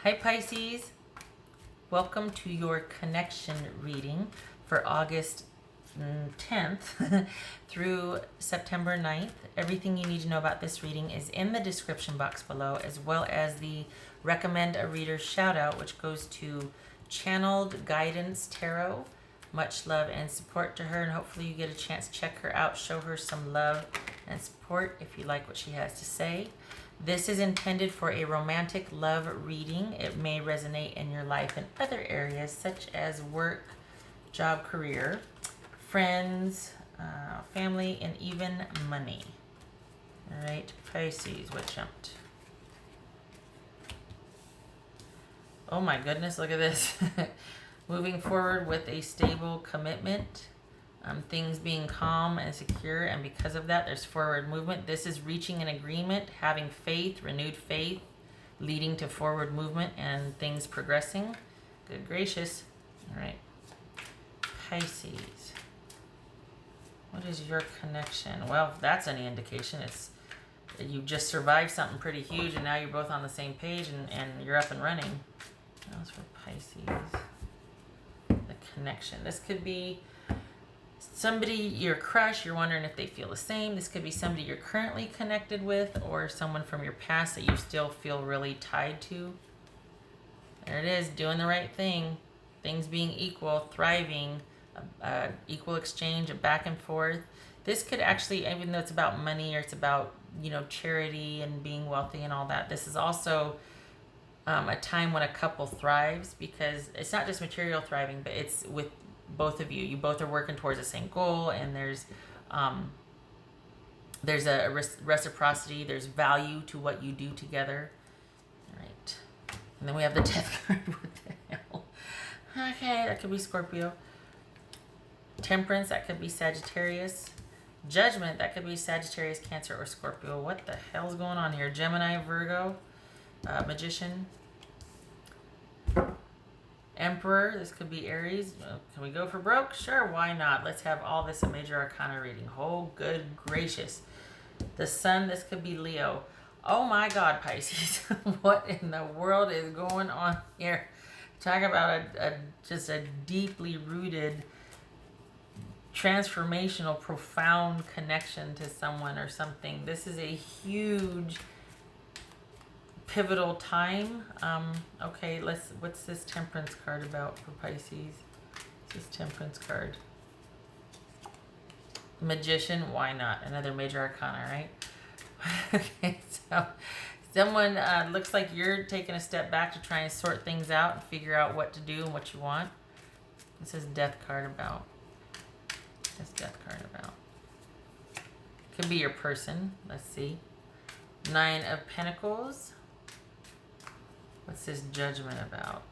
Hi Pisces, welcome to your connection reading for August 10th through September 9th. Everything you need to know about this reading is in the description box below, as well as the recommend a reader shout out, which goes to Channeled Guidance Tarot. Much love and support to her, and hopefully you get a chance to check her out, show her some love and support if you like what she has to say. This is intended for a romantic love reading. It may resonate in your life in other areas such as work, job, career, friends, family, and even money. All right, Pisces, what jumped? Oh my goodness, look at this. Moving forward with a stable commitment. Things being calm and secure, and because of that there's forward movement. This is reaching an agreement, having faith, renewed faith, leading to forward movement and things progressing. Good gracious. All right, Pisces, what is your connection? Well, if that's any indication, it's you just survived something pretty huge and now you're both on the same page and you're up and running. That was for Pisces. The connection, this could be somebody, your crush, you're wondering if they feel the same. This could be somebody you're currently connected with, or someone from your past that you still feel really tied to. There it is, doing the right thing. Things being equal, thriving, equal exchange, a back and forth. This could actually, even though it's about money or it's about, charity and being wealthy and all that, this is also a time when a couple thrives, because it's not just material thriving, but it's with both of you. You both are working towards the same goal, and there's a reciprocity. There's value to what you do together. All right, and then we have the Death card. What the hell? Okay, that could be Scorpio. Temperance, that could be Sagittarius. Judgment, that could be Sagittarius, Cancer, or Scorpio. What the hell's going on here? Gemini, Virgo, Magician. Emperor, this could be Aries. Can we go for broke? Sure, why not? Let's have all this a major arcana reading. Oh, good gracious. The Sun, this could be Leo. Oh my God, Pisces. What in the world is going on here? Talk about just a deeply rooted, transformational, profound connection to someone or something. This is a huge pivotal time. Okay, what's this Temperance card about for Pisces? This Temperance card. Magician, why not? Another major arcana, right? Okay, so someone looks like you're taking a step back to try and sort things out and figure out what to do and what you want. This is Death card about. What's Death card about? Could be your person. Let's see. 9 of Pentacles. What's this Judgment about?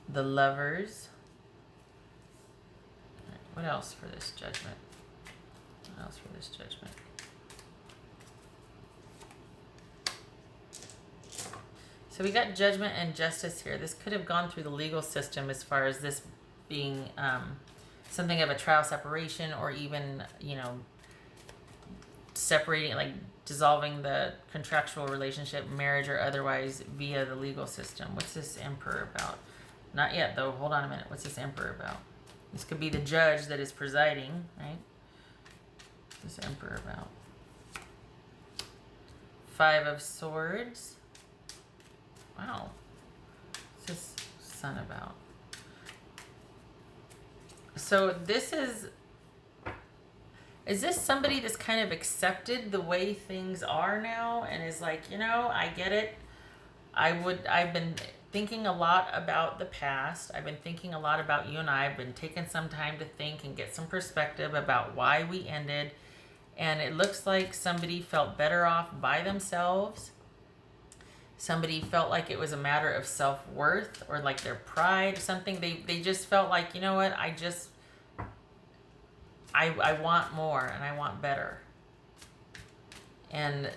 The Lovers. All right, what else for this Judgment? What else for this Judgment? So we got Judgment and Justice here. This could have gone through the legal system as far as this being something of a trial separation, or even, separating, like dissolving the contractual relationship, marriage or otherwise, via the legal system. What's this Emperor about? Not yet though, hold on a minute. What's this Emperor about? This could be the judge that is presiding, right? What's this Emperor about? 5 of Swords. Wow. What's this Sun about? So this is this somebody that's kind of accepted the way things are now and is like, I get it. I've been thinking a lot about the past. I've been thinking a lot about you and I've been taking some time to think and get some perspective about why we ended. And it looks like somebody felt better off by themselves. Somebody felt like it was a matter of self-worth or like their pride or something. They just felt like, you know what, I want more and I want better. And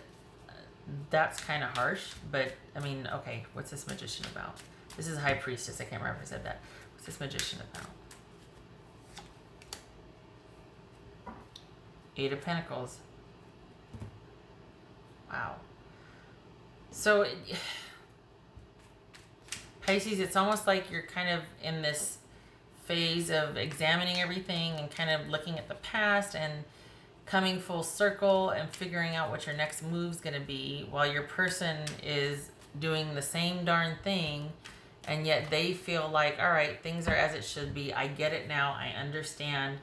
that's kind of harsh, but I mean, okay, what's this Magician about? This is High Priestess. I can't remember if I said that. What's this Magician about? 8 of Pentacles. Wow. So, Pisces, it's almost like you're kind of in this phase of examining everything and kind of looking at the past and coming full circle and figuring out what your next move's going to be, while your person is doing the same darn thing, and yet they feel like, all right, things are as it should be. I get it now. I understand.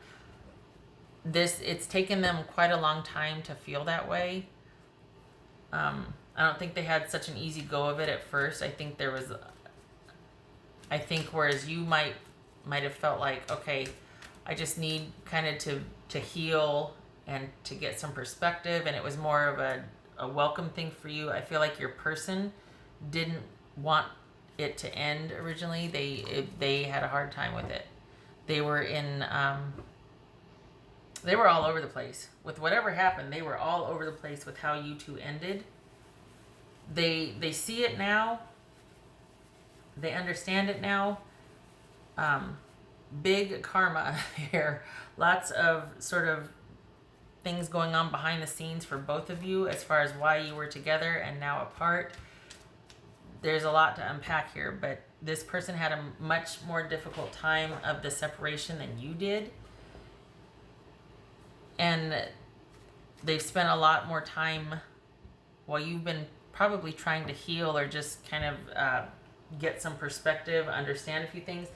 It's taken them quite a long time to feel that way. I don't think they had such an easy go of it at first. I think whereas you might have felt like, okay, I just need kind of to heal and to get some perspective, and it was more of a welcome thing for you. I feel like your person didn't want it to end originally. They had a hard time with it. They were they were all over the place with whatever happened. They were all over the place with how you two ended. They see it now. They understand it now. Big karma here. Lots of sort of things going on behind the scenes for both of you as far as why you were together and now apart. There's a lot to unpack here, but this person had a much more difficult time of the separation than you did. And they've spent a lot more time while you've been probably trying to heal or just kind of get some perspective, understand a few things.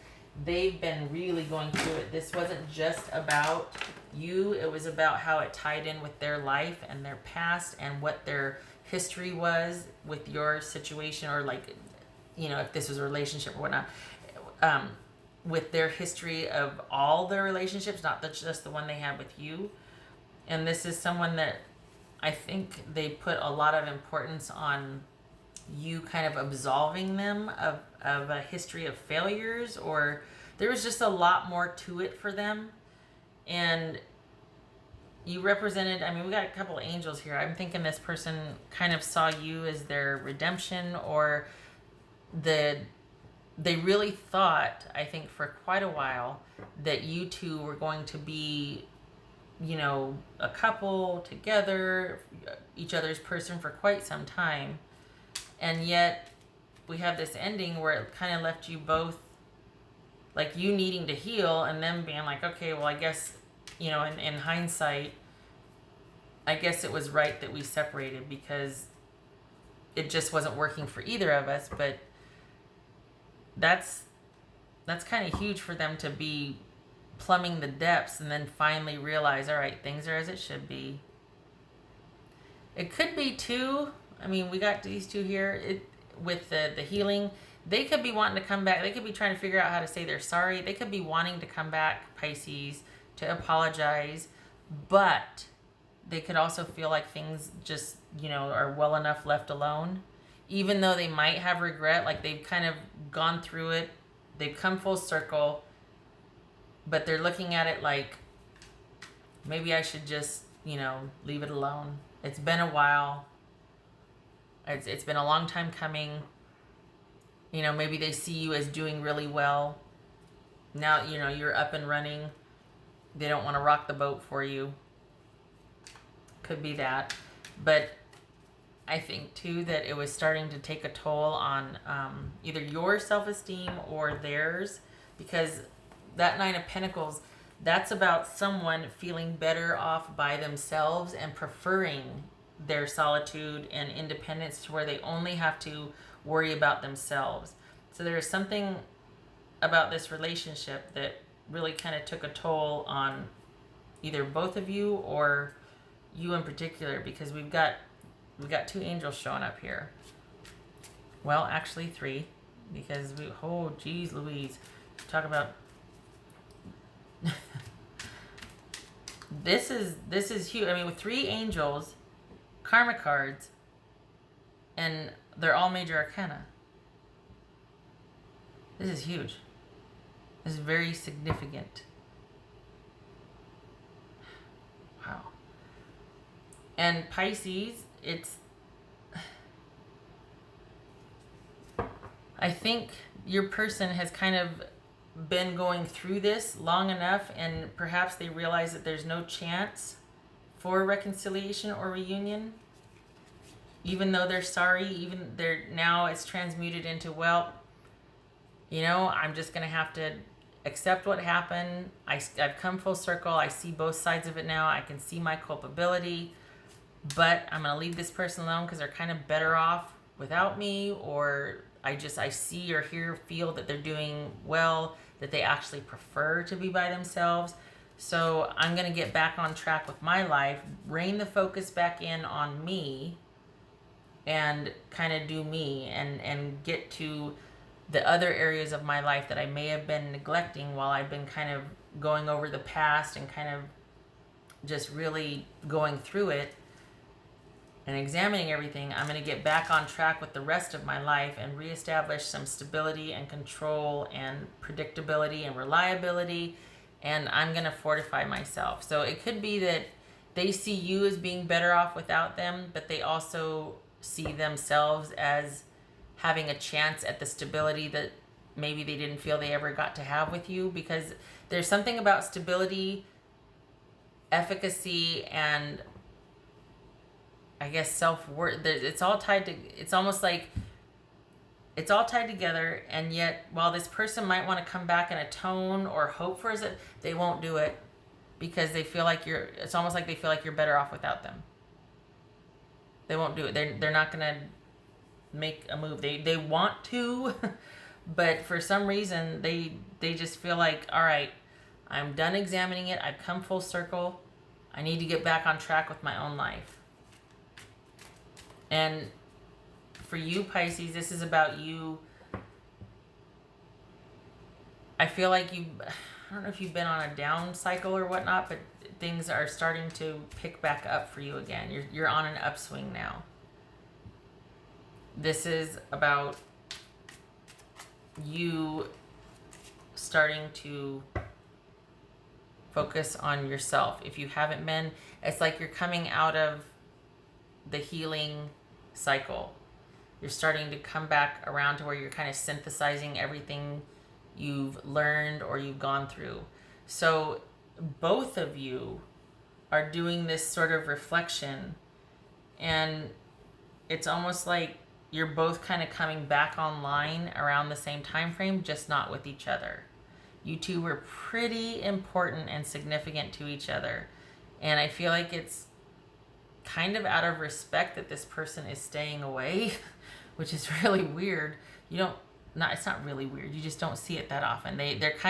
They've been really going through it. This wasn't just about you. It was about how it tied in with their life and their past and what their history was with your situation, or like, you know, if this was a relationship or whatnot, with their history of all their relationships, not just the one they had with you. And this is someone that I think they put a lot of importance on you kind of absolving them of a history of failures, or there was just a lot more to it for them. And you represented, I mean, we got a couple of angels here. I'm thinking this person kind of saw you as their redemption, or they really thought, I think for quite a while, that you two were going to be, you know, a couple together, each other's person for quite some time. And yet we have this ending where it kind of left you both, like, you needing to heal and them being like, okay, well, I guess, you know, in hindsight, I guess it was right that we separated because it just wasn't working for either of us. But that's kind of huge for them to be plumbing the depths and then finally realize, all right, things are as it should be. It could be too, I mean, we got these two here with the healing. They could be wanting to come back. They could be trying to figure out how to say they're sorry. They could be wanting to come back, Pisces, to apologize. But they could also feel like things just, you know, are well enough left alone. Even though they might have regret, like they've kind of gone through it. They've come full circle. But they're looking at it like, maybe I should just, you know, leave it alone. It's been a while. It's been a long time coming. You know, maybe they see you as doing really well. Now, you know, you're up and running. They don't want to rock the boat for you. Could be that. But I think, too, that it was starting to take a toll on either your self-esteem or theirs. Because that Nine of Pentacles, that's about someone feeling better off by themselves and preferring their solitude and independence to where they only have to worry about themselves. So there is something about this relationship that really kind of took a toll on either both of you or you in particular, because we've got two angels showing up here. Well, actually three, because oh geez Louise, talk about this is huge. I mean, with three angels, karma cards, and they're all major arcana. This is huge. This is very significant. Wow. And Pisces, I think your person has kind of been going through this long enough, and perhaps they realize that there's no chance for reconciliation or reunion. even though they're sorry, even they're now it's transmuted into, well, I'm just going to have to accept what happened. I've come full circle. I see both sides of it now. I can see my culpability, but I'm going to leave this person alone because they're kind of better off without me, or I see or hear, feel that they're doing well, that they actually prefer to be by themselves. So I'm going to get back on track with my life, rein the focus back in on me, and kind of do me, and get to the other areas of my life that I may have been neglecting while I've been kind of going over the past and kind of just really going through it and examining everything. I'm going to get back on track with the rest of my life and reestablish some stability and control and predictability and reliability, and I'm going to fortify myself. So it could be that they see you as being better off without them, but they also see themselves as having a chance at the stability that maybe they didn't feel they ever got to have with you, because there's something about stability, efficacy, and I guess self-worth. It's all tied to, it's almost like it's all tied together, and yet while this person might want to come back and atone or hope for it, they won't do it because they feel like it's almost like they feel like you're better off without them. They won't do it. They're not going to make a move. They want to, but for some reason they just feel like, all right, I'm done examining it. I've come full circle. I need to get back on track with my own life. And for you, Pisces, this is about you. I feel like I don't know if you've been on a down cycle or whatnot, but things are starting to pick back up for you again. You're on an upswing now. This is about you starting to focus on yourself. If you haven't been, it's like you're coming out of the healing cycle. You're starting to come back around to where you're kind of synthesizing everything you've learned or you've gone through. So both of you are doing this sort of reflection, and it's almost like you're both kind of coming back online around the same time frame, just not with each other. You two were pretty important and significant to each other, and I feel like it's kind of out of respect that this person is staying away, which is really weird. It's not really weird. You just don't see it that often. It's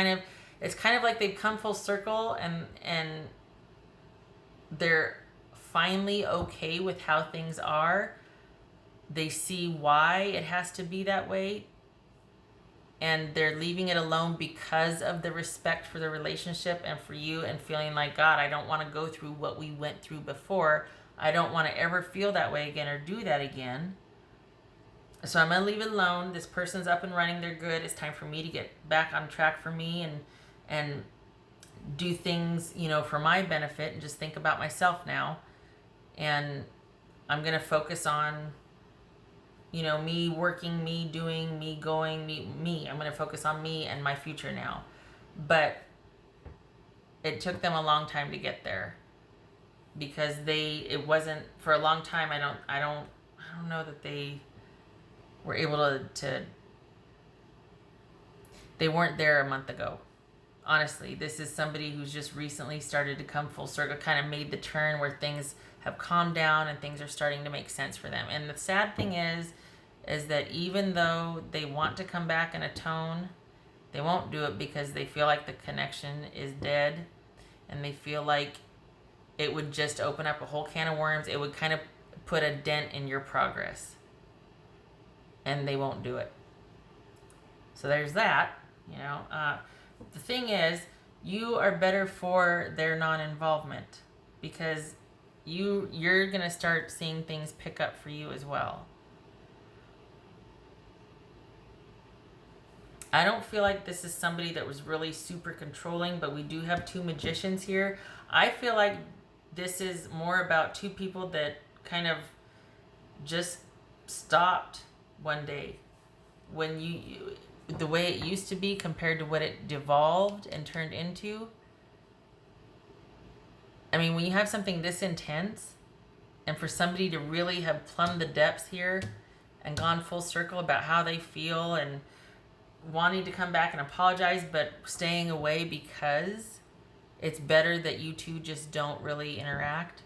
kind of like they've come full circle, and they're finally okay with how things are. They see why it has to be that way, and they're leaving it alone because of the respect for the relationship and for you, and feeling like, God, I don't want to go through what we went through before. I don't want to ever feel that way again or do that again. So I'm going to leave it alone. This person's up and running. They're good. It's time for me to get back on track for me and do things, for my benefit, and just think about myself now. And I'm going to focus on, me working, me doing, me going, me. I'm going to focus on me and my future now. But it took them a long time to get there, because it wasn't for a long time. I don't know that they were able to they weren't there a month ago. Honestly, this is somebody who's just recently started to come full circle, kind of made the turn where things have calmed down and things are starting to make sense for them. And the sad thing is that even though they want to come back and atone, they won't do it because they feel like the connection is dead, and they feel like it would just open up a whole can of worms. It would kind of put a dent in your progress, and they won't do it. So there's that. The thing is, you are better for their non-involvement, because you're going to start seeing things pick up for you as well. I don't feel like this is somebody that was really super controlling, but we do have two magicians here. I feel like this is more about two people that kind of just stopped one day when the way it used to be compared to what it devolved and turned into. I mean, when you have something this intense, And for somebody to really have plumbed the depths here and gone full circle about how they feel and wanting to come back and apologize, but staying away because it's better that you two just don't really interact.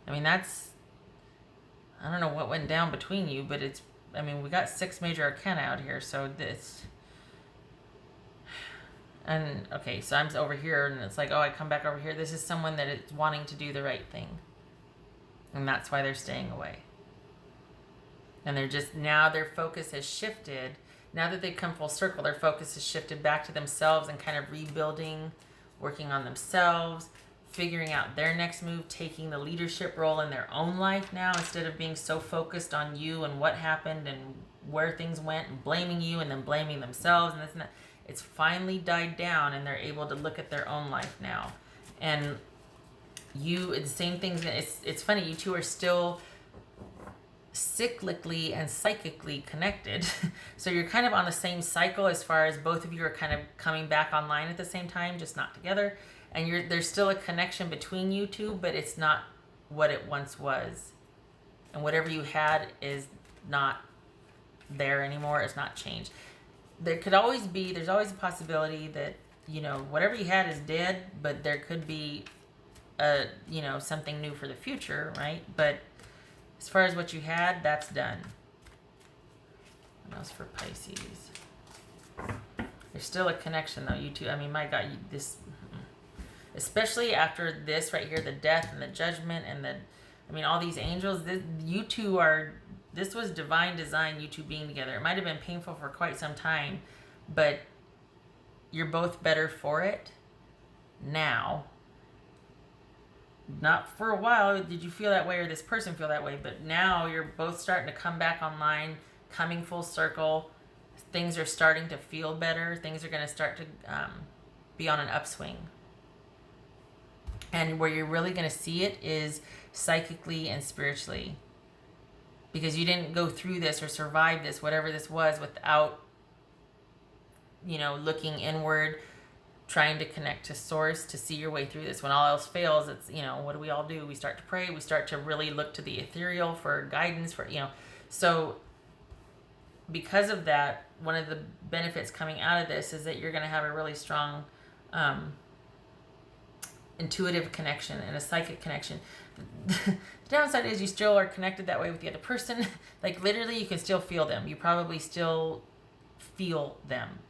I mean, I don't know what went down between you, but we got 6 major arcana out here, so this. And, okay, so I'm over here, and it's like, oh, I come back over here. This is someone that is wanting to do the right thing. And that's why they're staying away. And now their focus has shifted. Now that they've come full circle, their focus has shifted back to themselves and kind of rebuilding, working on themselves, figuring out their next move, taking the leadership role in their own life now instead of being so focused on you and what happened and where things went and blaming you and then blaming themselves and this and that. It's finally died down and they're able to look at their own life now. And the same things. It's funny, you two are still cyclically and psychically connected. So you're kind of on the same cycle as far as both of you are kind of coming back online at the same time, just not together. And there's still a connection between you two, but it's not what it once was. And whatever you had is not there anymore. It's not changed. There's always a possibility that, whatever you had is dead, but there could be something new for the future, right? But as far as what you had, that's done. What else for Pisces? There's still a connection though, you two. I mean, my God, especially after this right here, the death and the judgment and all these angels, this was divine design, you two being together. It might have been painful for quite some time, but you're both better for it now. Not for a while did you feel that way or this person feel that way, but now you're both starting to come back online, coming full circle. Things are starting to feel better. Things are going to start to be on an upswing. And where you're really going to see it is psychically and spiritually. Because you didn't go through this or survive this, whatever this was, without, looking inward, trying to connect to source to see your way through this. When all else fails, it's, what do we all do? We start to pray. We start to really look to the ethereal for guidance, So because of that, one of the benefits coming out of this is that you're going to have a really strong intuitive connection and a psychic connection. The downside is you still are connected that way with the other person. Like literally you can still feel them. You probably still feel them.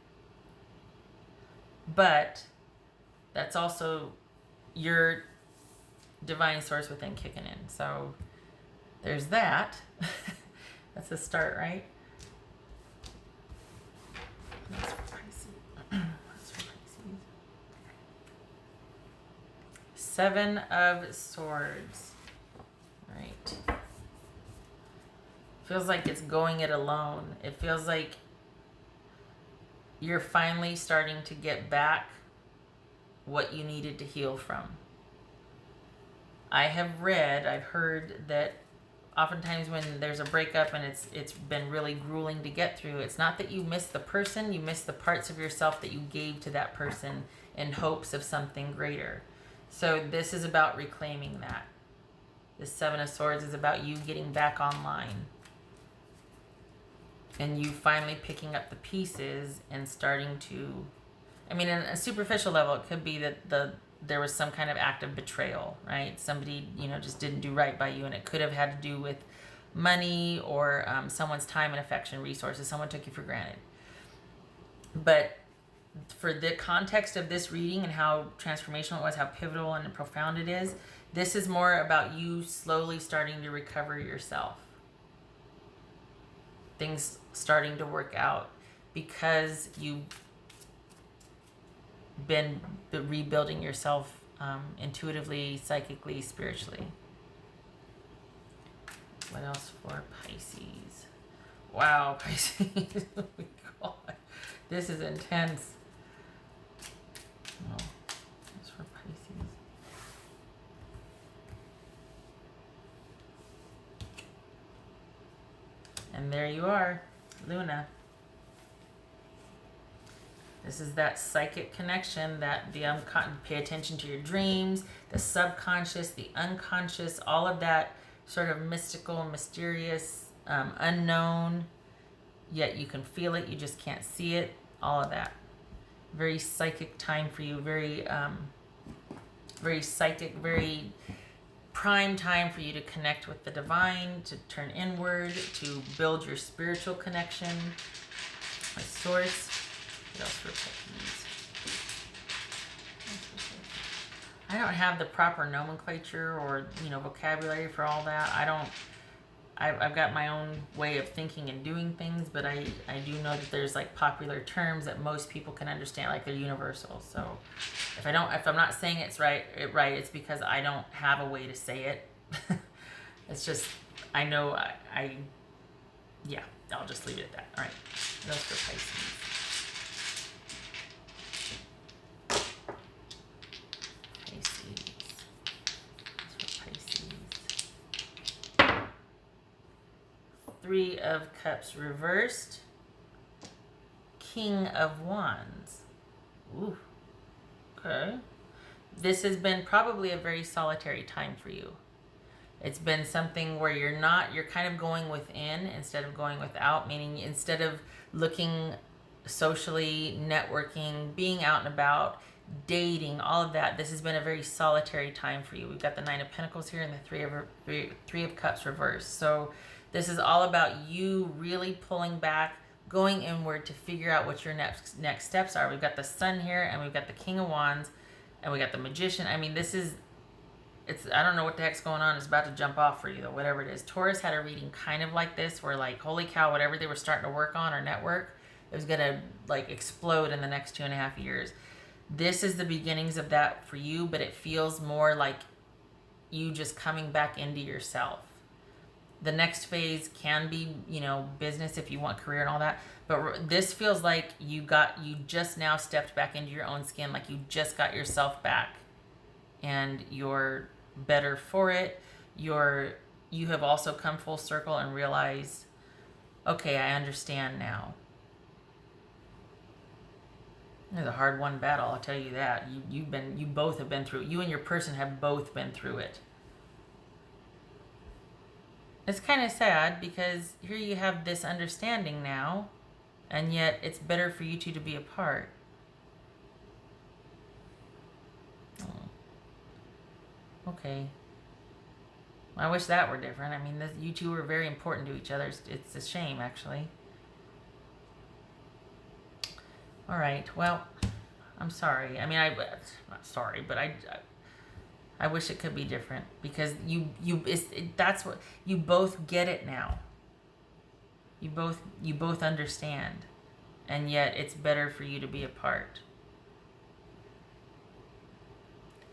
But that's also your divine source within kicking in. So there's that. That's a start, right? That's for Pisces. 7 of Swords. Right. Feels like it's going it alone. It feels like you're finally starting to get back what you needed to heal from. I've heard that oftentimes when there's a breakup and it's been really grueling to get through, it's not that you miss the person, you miss the parts of yourself that you gave to that person in hopes of something greater. So this is about reclaiming that. The 7 of Swords is about you getting back online. And you finally picking up the pieces and starting to... in a superficial level, it could be that there was some kind of act of betrayal, right? Somebody, just didn't do right by you. And it could have had to do with money or someone's time and affection, resources. Someone took you for granted. But for the context of this reading and how transformational it was, how pivotal and profound it is, this is more about you slowly starting to recover yourself. Things starting to work out because you've been rebuilding yourself intuitively, psychically, spiritually. What else for Pisces? Wow, Pisces. Oh my God. This is intense. Oh, that's for Pisces. And there you are, Luna. This is that psychic connection, that pay attention to your dreams, the subconscious, the unconscious, all of that sort of mystical, mysterious, unknown, yet you can feel it, you just can't see it, all of that. Very psychic time for you, very psychic, very prime time for you to connect with the divine, to turn inward, to build your spiritual connection with source. What else for Pisces? I don't have the proper nomenclature or, you know, vocabulary for all that. I've got my own way of thinking and doing things, but I do know that there's like popular terms that most people can understand, like they're universal. So if I'm not saying it's right, it's because I don't have a way to say it. It's just, I know yeah, I'll just leave it at that. All right, that's for Pisces. Three of Cups reversed. King of Wands. Ooh. Okay. This has been probably a very solitary time for you. It's been something where you're kind of going within instead of going without, meaning instead of looking socially, networking, being out and about, dating, all of that, this has been a very solitary time for you. We've got the Nine of Pentacles here and the Three of Cups reversed. So this is all about you really pulling back, going inward to figure out what your next steps are. We've got the Sun here, and we've got the King of Wands, and we got the Magician. I mean, I don't know what the heck's going on. It's about to jump off for you, though, whatever it is. Taurus had a reading kind of like this, where like, holy cow, whatever they were starting to work on or network, it was going to like explode in the next 2.5 years. This is the beginnings of that for you, but it feels more like you just coming back into yourself. The next phase can be, you know, business if you want career and all that. But this feels like you just now stepped back into your own skin, like you just got yourself back. And you're better for it. You have also come full circle and realized, okay, I understand now. It's a hard-won battle, I'll tell you that. You both have been through it. You and your person have both been through it. It's kind of sad because here you have this understanding now, and yet it's better for you two to be apart. Oh. Okay. I wish that were different. I mean, you two were very important to each other. It's a shame, actually. All right. Well, I'm sorry. I mean, not sorry, but I wish it could be different because that's what you both get it now. You both understand, and yet it's better for you to be apart.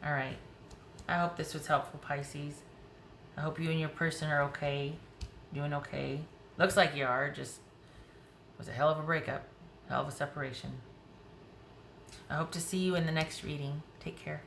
All right. I hope this was helpful, Pisces. I hope you and your person are okay, doing okay. Looks like you are. Just was a hell of a breakup, hell of a separation. I hope to see you in the next reading. Take care.